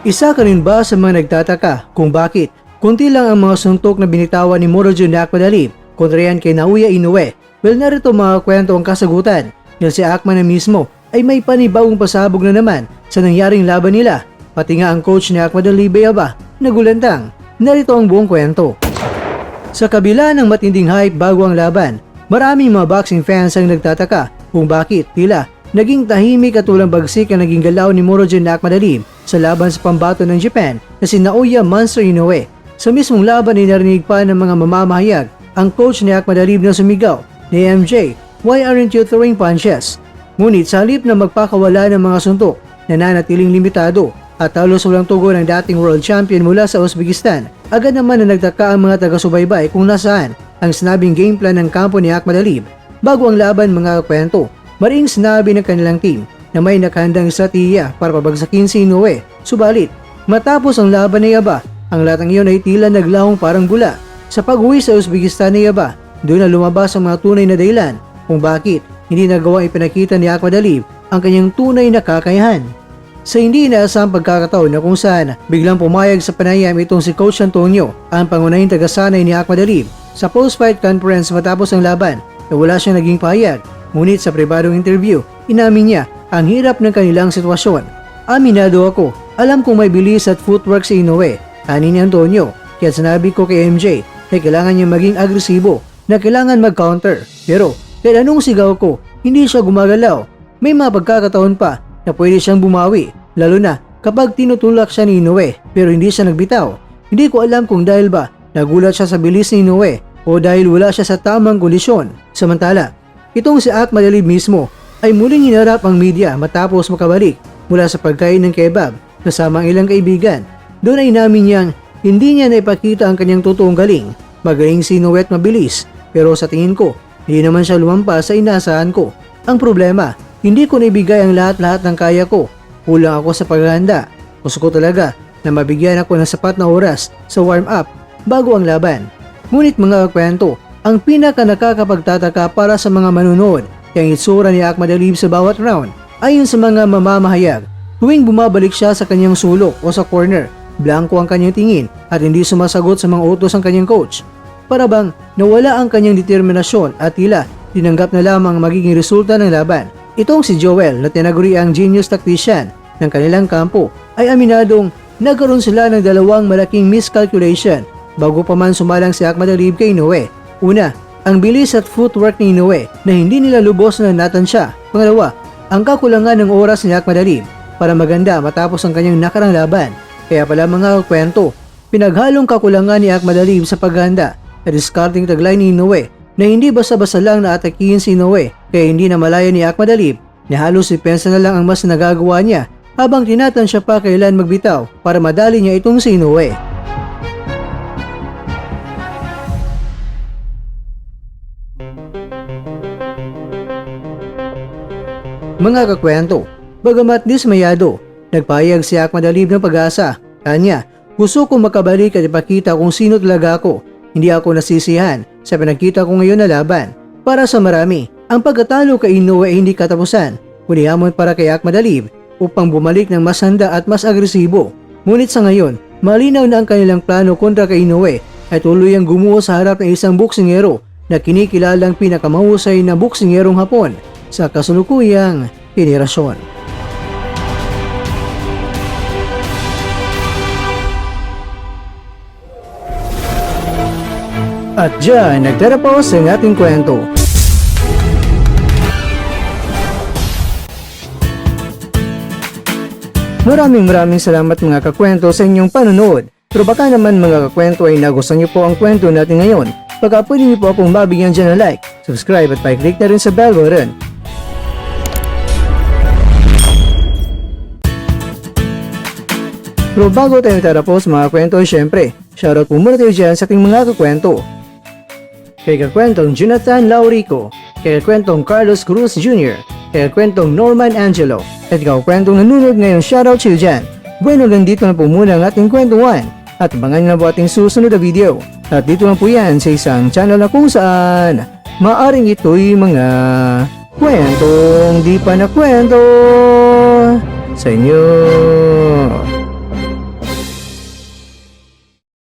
Isa ka rin ba sa mga nagtataka kung bakit kunti lang ang mga suntok na binitawan ni Morojo na Akmadalib kontra yan kay Naoya Inoue? Well, narito mga kwento ang kasagutan dahil si Akman na mismo ay may panibagong pasabog na naman sa nangyaring laban nila. Pati nga ang coach ni Akmadalib ay nagulantang. Narito ang buong kwento. Sa kabila ng matinding hype bago ang laban, maraming mga boxing fans ang nagtataka kung bakit tila naging tahimik at walang bagsik ang naging galaw ni Morojo na Akmadalib sa laban sa pambato ng Japan na si Naoya Monster Inoue. Sa mismong laban ay narinig pa ng mga mamamahayag ang coach ni Akmadalib na sumigaw ni MJ, "Why aren't you throwing punches?" Ngunit sa halip na magpakawala ng mga suntok, nananatiling limitado at halos walang tugon ng dating world champion mula sa Uzbekistan. Agad naman na nagtaka ang mga taga-subaybay kung nasaan ang sinabing game plan ng kampo ni Akmadalib. Bago ang laban mga kwento, maring sinabi ng kanilang team na may nakahandang estratehiya para pabagsakin si Inoue. Subalit, matapos ang laban ni Yaba, ang latang iyon ay tila naglahong parang bula. Sa pag-uwi sa Uzbekistan ni Yaba, doon na lumabas ang mga tunay na dahilan kung bakit hindi nagawang ipinakita ni Akmadalib ang kanyang tunay na kakayahan. Sa hindi inaasahang pagkakataon na kung saan biglang pumayag sa panayam itong si Coach Antonio, ang pangunahing tagasanay ni Akmadalib, sa post-fight conference matapos ang laban na wala siyang naging pahayag. Ngunit sa pribadong interview, inamin niya ang hirap ng kanilang sitwasyon. "Aminado ako, alam kong may bilis at footwork si Inoue," ani ni Antonio, kaya sinabi ko kay MJ na kailangan niya maging agresibo, na kailangan mag-counter. Pero dahil anong sigaw ko, hindi siya gumagalaw. May mga pagkakataon pa na pwede siyang bumawi, lalo na kapag tinutulak siya ni Inoue pero hindi siya nagbitaw. Hindi ko alam kung dahil ba nagulat siya sa bilis ni Inoue o dahil wala siya sa tamang kondisyon. Samantala, itong si Akmadalib mismo ay muling hinarap ang media matapos makabalik mula sa pagkain ng kebab kasama ang ilang kaibigan. Doon ay namin niyang hindi niya naipakita ang kanyang totoong galing. Magaling si Inoue at mabilis, pero sa tingin ko, hindi naman siya lumampas sa inaasahan ko. Ang problema, hindi ko naibigay ang lahat-lahat ng kaya ko. Kulang ako sa paghahanda. Gusto ko talaga na mabigyan ako ng sapat na oras sa warm-up bago ang laban. Ngunit mga kwento, ang pinaka nakakapagtataka para sa mga manunood ay ang itsura ni Akmadalib sa bawat round. Ayon sa mga mamamahayag, tuwing bumabalik siya sa kanyang sulok o sa corner, blanko ang kanyang tingin at hindi sumasagot sa mga utos ng kanyang coach. Para bang nawala ang kanyang determinasyon at tila tinanggap na lamang ang magiging resulta ng laban. Itong si Joel na tinaguri ang genius tactician ng kanilang kampo ay aminadong nagkaroon sila ng dalawang malaking miscalculation bago pa man sumalang si Akmadalib kay Inoue. Una, ang bilis at footwork ni Inoue na hindi nila lubos na natansya. Pangalawa, ang kakulangan ng oras ni Akmadalib para maganda matapos ang kanyang nakarang laban. Kaya pala mga kwento, pinaghalong kakulangan ni Akmadalib sa paghahanda na discarding taglay ni Inoue na hindi basta-basta lang naatakihin si Inoue, kaya hindi na malaya ni Akmadalib na halos depensa na lang ang mas nagagawa niya habang tinatansya pa kailan magbitaw para madali niya itong si Inoue. Mga kakwento, bagamat dismayado, nagpahayag si Akmadalib ng pag-asa. Kanya, gusto kong makabalik at ipakita kung sino talaga ako. Hindi ako nasisiyahan sa pinagkita ko ngayon na laban. Para sa marami, ang pagkatalo kay Inoue ay hindi katapusan, kundi hamon para kay Akmadalib upang bumalik ng mas handa at mas agresibo. Ngunit sa ngayon, malinaw na ang kanilang plano kontra kay Inoue ay tuluyang gumuho sa harap ng isang boksingero na kinikilalang pinakamahusay na boksingerong Hapon sa kasulukuyang henerasyon. At dyan, nagtatapos ang ating kwento. Maraming salamat mga kakwento sa inyong panonood. Pero baka naman mga kakwento ay nagustuhan niyo po ang kwento natin ngayon. Baka pwede niyo po akong mabigyan dyan ng like, subscribe at pa-click na rin sa bell button. Pero bago tayo tatapos mga kwento, syempre, shoutout po muna tayo dyan sa ating mga kakwento. Kay kakwentong Jonathan Laurico, kay kakwentong Carlos Cruz Jr., kay kakwentong Norman Angelo, at kakwentong nanonood ngayon, shoutout siya dyan. Bueno, hanggang dito na po muna ang ating kwentuhan, at abangan nyo na po ating susunod na video. At dito na po yan sa isang channel na kung saan maaring ito'y mga kwentong di pa na kwento sa inyo.